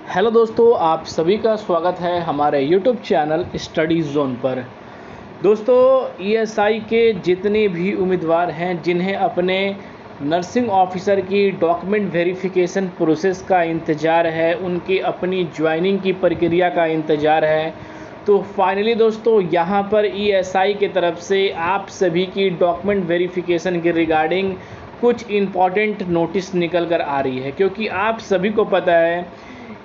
Hello दोस्तों, आप सभी का स्वागत है हमारे यूट्यूब चैनल स्टडी जोन पर। दोस्तों, ईएसआई के जितने भी उम्मीदवार हैं जिन्हें अपने नर्सिंग ऑफिसर की डॉक्यूमेंट वेरिफिकेशन प्रोसेस का इंतज़ार है, उनकी अपनी ज्वाइनिंग की प्रक्रिया का इंतज़ार है, तो फाइनली दोस्तों यहाँ पर ईएसआई की तरफ से आप सभी की डॉक्यूमेंट वेरिफिकेशन के रिगार्डिंग कुछ इम्पॉर्टेंट नोटिस निकल कर आ रही है। क्योंकि आप सभी को पता है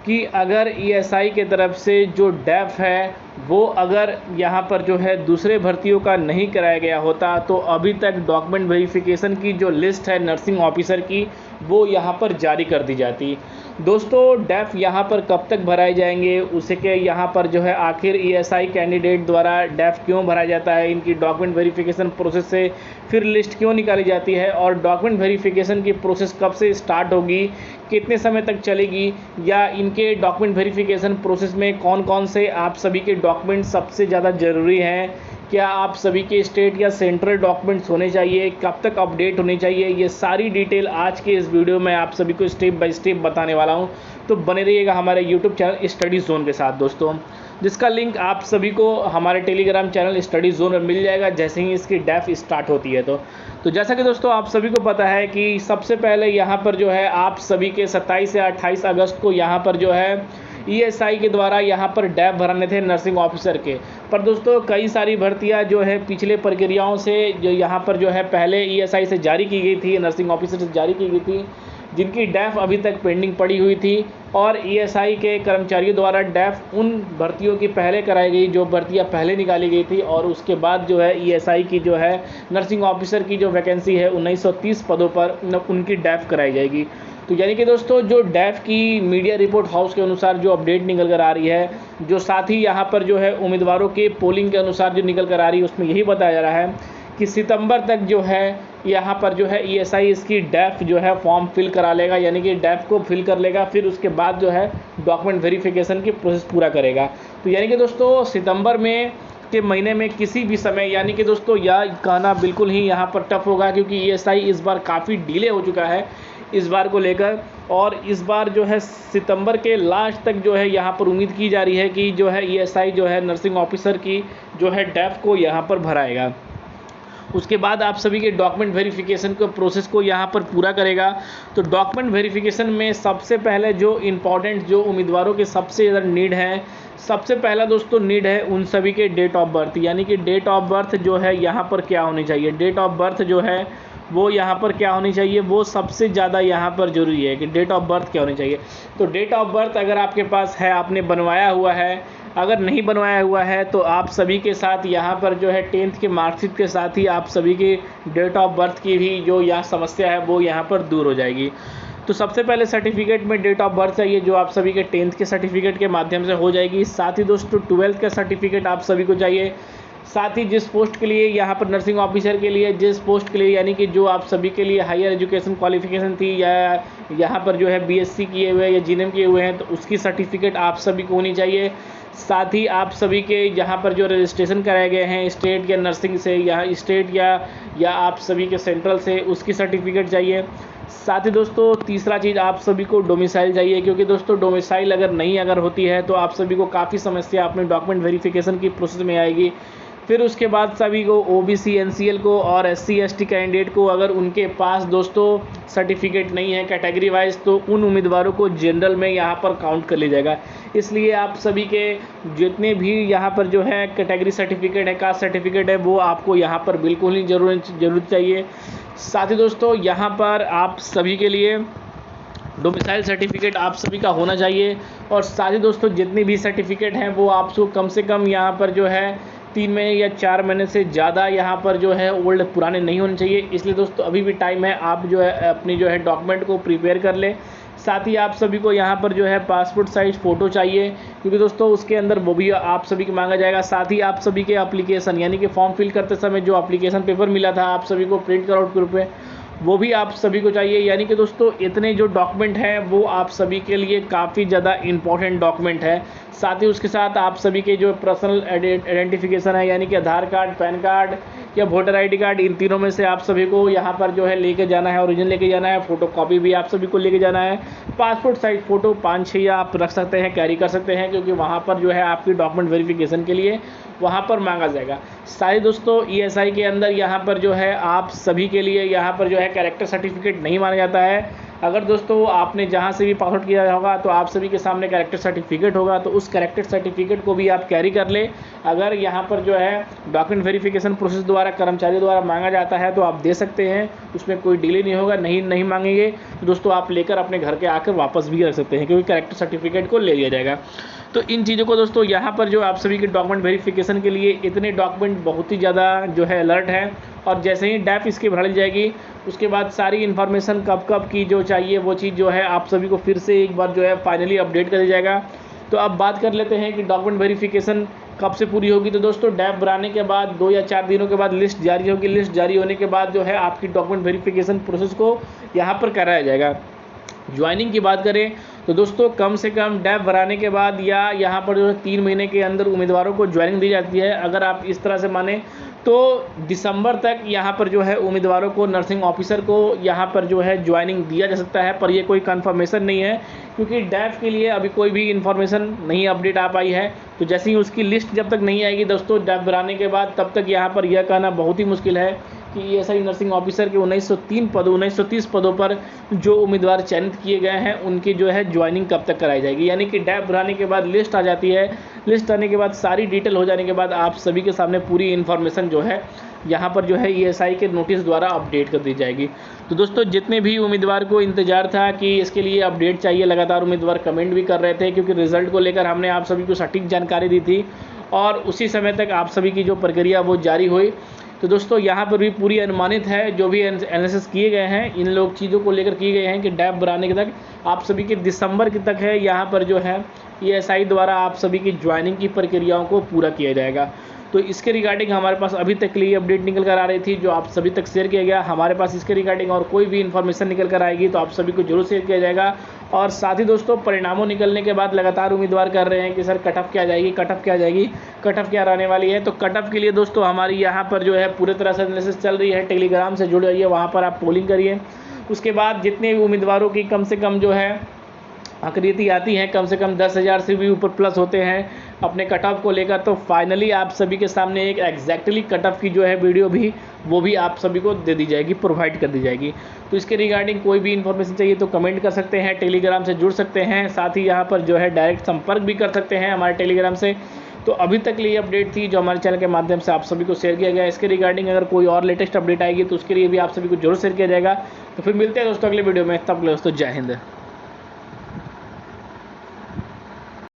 कि अगर ईएसआई के तरफ से जो डैफ है वो अगर यहाँ पर जो है दूसरे भर्तियों का नहीं कराया गया होता तो अभी तक डॉक्यूमेंट वेरिफिकेशन की जो लिस्ट है नर्सिंग ऑफिसर की वो यहाँ पर जारी कर दी जाती। दोस्तों, डैफ यहाँ पर कब तक भराए जाएंगे, उसके यहाँ पर जो है आखिर ईएसआई कैंडिडेट द्वारा डैफ क्यों भराया जाता है, इनकी डॉक्यूमेंट वेरिफिकेशन प्रोसेस से फिर लिस्ट क्यों निकाली जाती है और डॉक्यूमेंट वेरिफिकेशन की प्रोसेस कब से स्टार्ट होगी, कितने समय तक चलेगी, या इनके डॉक्यूमेंट वेरिफिकेशन प्रोसेस में कौन कौन से आप सभी के डॉक्यूमेंट सबसे ज़्यादा ज़रूरी हैं, क्या आप सभी के स्टेट या सेंट्रल डॉक्यूमेंट्स होने चाहिए, कब तक अपडेट होने चाहिए, ये सारी डिटेल आज के इस वीडियो में आप सभी को स्टेप बाय स्टेप बताने वाला हूं। तो बने रहिएगा हमारे यूट्यूब चैनल स्टडी जोन के साथ दोस्तों, जिसका लिंक आप सभी को हमारे टेलीग्राम चैनल स्टडी जोन में मिल जाएगा जैसे ही इसकी डैफ स्टार्ट होती है। तो जैसा कि दोस्तों आप सभी को पता है कि सबसे पहले यहाँ पर जो है आप सभी के 27 या 28 अगस्त को यहाँ पर जो है ईएसआई के द्वारा यहाँ पर डैफ भराने थे नर्सिंग ऑफिसर के। पर दोस्तों कई सारी भर्तियाँ जो है पिछले प्रक्रियाओं से जो यहाँ पर जो है पहले ईएसआई से जारी की गई थी, नर्सिंग ऑफिसर से जारी की गई थी, जिनकी डैफ अभी तक पेंडिंग पड़ी हुई थी। और ईएसआई के कर्मचारियों द्वारा डैफ उन भर्तियों की पहले कराई गई जो भर्तियां पहले निकाली गई थी, और उसके बाद जो है ईएसआई की जो है नर्सिंग ऑफिसर की जो वैकेंसी है 1930 पदों पर उनकी डैफ कराई जाएगी। तो यानी कि दोस्तों जो डैफ की मीडिया रिपोर्ट हाउस के अनुसार जो अपडेट निकल कर आ रही है, जो साथ ही यहाँ पर जो है उम्मीदवारों के पोलिंग के अनुसार जो निकल कर आ रही है, उसमें यही बताया जा रहा है कि सितंबर तक जो है यहाँ पर जो है ईएसआई इसकी डैफ जो है फॉर्म फिल करा लेगा, यानी कि डैफ को फिल कर लेगा, फिर उसके बाद जो है डॉक्यूमेंट वेरिफिकेशन की प्रोसेस पूरा करेगा। तो यानी कि दोस्तों सितंबर में के महीने में किसी भी समय, यानी कि दोस्तों यह कहना बिल्कुल ही यहाँ पर टफ होगा, क्योंकि ईएसआई इस बार काफ़ी डिले हो चुका है इस बार को लेकर, और इस बार जो है सितंबर के लास्ट तक जो है यहाँ पर उम्मीद की जा रही है कि जो है ईएसआई जो है नर्सिंग ऑफिसर की जो है डैफ को यहाँ पर भराएगा। उसके बाद आप सभी के डॉक्यूमेंट वेरिफिकेशन को प्रोसेस को यहाँ पर पूरा करेगा। तो डॉक्यूमेंट वेरिफिकेशन में सबसे पहले जो इम्पॉर्टेंट जो उम्मीदवारों के सबसे ज़्यादा नीड है, सबसे पहला दोस्तों नीड है उन सभी के डेट ऑफ बर्थ, यानी कि डेट ऑफ बर्थ जो है यहाँ पर क्या होनी चाहिए, डेट ऑफ बर्थ जो है वो यहाँ पर क्या होनी चाहिए, वो सबसे ज़्यादा यहाँ पर ज़रूरी है कि डेट ऑफ बर्थ क्या होनी चाहिए। तो डेट ऑफ बर्थ अगर आपके पास है, आपने बनवाया हुआ है, अगर नहीं बनवाया हुआ है तो आप सभी के साथ यहाँ पर जो है 10th के मार्कशीट के साथ ही आप सभी की डेट ऑफ बर्थ की भी जो यहाँ समस्या है वो यहाँ पर दूर हो जाएगी। तो सबसे पहले सर्टिफिकेट में डेट ऑफ बर्थ चाहिए, जो आप सभी के 10th के सर्टिफिकेट के माध्यम से हो जाएगी। साथ ही दोस्तों 12th का सर्टिफिकेट आप सभी को चाहिए। साथ ही जिस पोस्ट के लिए यहाँ पर नर्सिंग ऑफिसर के लिए जिस पोस्ट के लिए यानी कि जो आप सभी के लिए हायर एजुकेशन क्वालिफिकेशन थी, या यहाँ पर जो है बीएससी किए हुए या जीएनएम किए हुए हैं, तो उसकी सर्टिफिकेट आप सभी को होनी चाहिए। साथ ही आप सभी के यहाँ पर जो रजिस्ट्रेशन कराए गए हैं स्टेट या नर्सिंग से, यहाँ स्टेट या आप सभी के सेंट्रल से, उसकी सर्टिफिकेट चाहिए। साथ ही दोस्तों तीसरा चीज़ आप सभी को डोमिसाइल चाहिए, क्योंकि दोस्तों डोमिसाइल अगर होती है तो आप सभी को काफ़ी समस्या अपने डॉक्यूमेंट वेरिफिकेशन की प्रोसेस में आएगी। फिर उसके बाद सभी को ओबीसी एनसीएल को और एससी एसटी कैंडिडेट को अगर उनके पास दोस्तों सर्टिफिकेट नहीं है कैटेगरी वाइज, तो उन उम्मीदवारों को जनरल में यहाँ पर काउंट कर लिया जाएगा। इसलिए आप सभी के जितने भी यहाँ पर जो है कैटेगरी सर्टिफिकेट है, कास्ट सर्टिफिकेट है, वो आपको यहाँ पर बिल्कुल ही जरूरत चाहिए। साथ ही दोस्तों यहाँ पर आप सभी के लिए डोमिसाइल सर्टिफिकेट आप सभी का होना चाहिए। और साथ ही दोस्तों जितनी भी सर्टिफिकेट हैं वो आपको कम से कम यहाँ पर जो है 3 महीने या 4 महीने से ज़्यादा यहाँ पर जो है ओल्ड पुराने नहीं होने चाहिए। इसलिए दोस्तों अभी भी टाइम है, आप जो है अपनी जो है डॉक्यूमेंट को प्रिपेयर कर लें। साथ ही आप सभी को यहाँ पर जो है पासपोर्ट साइज फ़ोटो चाहिए, क्योंकि दोस्तों उसके अंदर वो भी आप सभी को मांगा जाएगा। साथ ही आप सभी के एप्लीकेशन यानी कि फॉर्म फिल करते समय जो एप्लीकेशन पेपर मिला था आप सभी को प्रिंट आउट के रूप में, वो भी आप सभी को चाहिए। यानी कि दोस्तों इतने जो डॉक्यूमेंट हैं वो आप सभी के लिए काफ़ी ज़्यादा इम्पॉर्टेंट डॉक्यूमेंट है। साथ ही उसके साथ आप सभी के जो पर्सनल आइडेंटिफिकेशन है, यानी कि आधार कार्ड, पैन कार्ड या वोटर ID कार्ड, इन तीनों में से आप सभी को यहाँ पर जो है लेके जाना है, ओरिजिनल लेके जाना है, फोटोकॉपी भी आप सभी को लेके जाना है। पासपोर्ट साइज फ़ोटो 5-6 आप रख सकते हैं, कैरी कर सकते हैं, क्योंकि वहाँ पर जो है आपकी डॉक्यूमेंट वेरिफिकेशन के लिए वहाँ पर मांगा जाएगा। सारे दोस्तों ESI के अंदर यहाँ पर जो है आप सभी के लिए यहाँ पर जो है कैरेक्टर सर्टिफिकेट नहीं माना जाता है। अगर दोस्तों आपने जहाँ से भी पासआउट किया होगा तो आप सभी के सामने कैरेक्टर सर्टिफिकेट होगा, तो उस कैरेक्टर सर्टिफिकेट को भी आप कैरी कर ले। अगर यहाँ पर जो है डॉक्यूमेंट वेरिफिकेशन प्रोसेस द्वारा कर्मचारी द्वारा मांगा जाता है तो आप दे सकते हैं, उसमें कोई डिले नहीं होगा। नहीं मांगेंगे तो दोस्तों आप लेकर अपने घर के आकर वापस भी रख सकते हैं, क्योंकि कैरेक्टर सर्टिफिकेट को ले लिया जाएगा। तो इन चीज़ों को दोस्तों यहाँ पर जो आप सभी के डॉक्यूमेंट वेरिफिकेशन के लिए इतने डॉक्यूमेंट बहुत ही ज़्यादा जो है अलर्ट है, और जैसे ही डैप इसकी भर ली जाएगी उसके बाद सारी इन्फॉर्मेशन कब की जो चाहिए वो चीज़ जो है आप सभी को फिर से एक बार जो है फाइनली अपडेट कर दिया जाएगा। तो अब बात कर लेते हैं कि डॉक्यूमेंट वेरिफिकेशन कब से पूरी होगी। तो दोस्तों डैप भराने के बाद 2 या 4 दिनों के बाद लिस्ट जारी होगी। लिस्ट जारी होने के बाद जो है आपकी डॉक्यूमेंट वेरिफिकेशन प्रोसेस को यहाँ पर कराया जाएगा। ज्वाइनिंग की बात करें तो दोस्तों कम से कम डैप भराने के बाद या यहाँ पर जो है 3 महीने के अंदर उम्मीदवारों को ज्वाइनिंग दी जाती है। अगर आप इस तरह से माने तो दिसंबर तक यहाँ पर जो है उम्मीदवारों को, नर्सिंग ऑफिसर को यहाँ पर जो है ज्वाइनिंग दिया जा सकता है, पर ये कोई कंफर्मेशन नहीं है, क्योंकि डैप के लिए अभी कोई भी इन्फॉर्मेशन नहीं अपडेट आ पाई है। तो जैसे ही उसकी लिस्ट जब तक नहीं आएगी दोस्तों डैप भराने के बाद, तब तक यहाँ पर यह कहना बहुत ही मुश्किल है कि ESI नर्सिंग ऑफिसर के 1930 पदों पर जो उम्मीदवार चयनित किए गए हैं उनकी जो है ज्वाइनिंग कब तक कराई जाएगी। यानी कि डैप भराने के बाद लिस्ट आ जाती है, लिस्ट आने के बाद सारी डिटेल हो जाने के बाद आप सभी के सामने पूरी इन्फॉर्मेशन जो है यहाँ पर जो है ESI के नोटिस द्वारा अपडेट कर दी जाएगी। तो दोस्तों जितने भी उम्मीदवार को इंतजार था कि इसके लिए अपडेट चाहिए, लगातार उम्मीदवार कमेंट भी कर रहे थे, क्योंकि रिजल्ट को लेकर हमने आप सभी को सटीक जानकारी दी थी और उसी समय तक आप सभी की जो प्रक्रिया वो जारी हुई। तो दोस्तों यहाँ पर भी पूरी अनुमानित है, जो भी एनालिसिस किए गए हैं इन लोग चीज़ों को लेकर किए गए हैं कि डैप भराने के तक आप सभी के दिसंबर के तक है यहाँ पर जो है ESI द्वारा आप सभी की ज्वाइनिंग की प्रक्रियाओं को पूरा किया जाएगा। तो इसके रिगार्डिंग हमारे पास अभी तक के लिए अपडेट निकल कर आ रही थी, जो आप सभी तक शेयर किया गया। हमारे पास इसके रिगार्डिंग और कोई भी इन्फॉर्मेशन निकल कर आएगी तो आप सभी को जरूर शेयर किया जाएगा। और साथ ही दोस्तों परिणामों निकलने के बाद लगातार उम्मीदवार कर रहे हैं कि सर कट ऑफ क्या जाएगी, कट ऑफ क्या जाएगी, कट ऑफ क्या रहने वाली है। तो कट ऑफ के लिए दोस्तों हमारी यहाँ पर जो है पूरे तरह से एनालिसिस चल रही है। टेलीग्राम से जुड़ जाइए, वहाँ पर आप पोलिंग करिए। उसके बाद जितने भी उम्मीदवारों की कम से कम जो है अकरीती आती हैं, कम से कम 10,000 से भी ऊपर प्लस होते हैं अपने कट ऑफ को लेकर, तो फाइनली आप सभी के सामने एक एग्जैक्टली कट ऑफ की जो है वीडियो भी वो भी आप सभी को दे दी जाएगी, प्रोवाइड कर दी जाएगी। तो इसके रिगार्डिंग कोई भी इन्फॉर्मेशन चाहिए तो कमेंट कर सकते हैं, टेलीग्राम से जुड़ सकते हैं, साथ ही यहाँ पर जो है डायरेक्ट संपर्क भी कर सकते हैं हमारे टेलीग्राम से। तो अभी तक लिए अपडेट थी जो हमारे चैनल के माध्यम से आप सभी को शेयर किया गया। इसके रिगार्डिंग अगर कोई और लेटेस्ट अपडेट आएगी तो उसके लिए भी आप सभी को जरूर शेयर किया जाएगा। तो फिर मिलते हैं दोस्तों अगले वीडियो में, तब दोस्तों जय हिंद।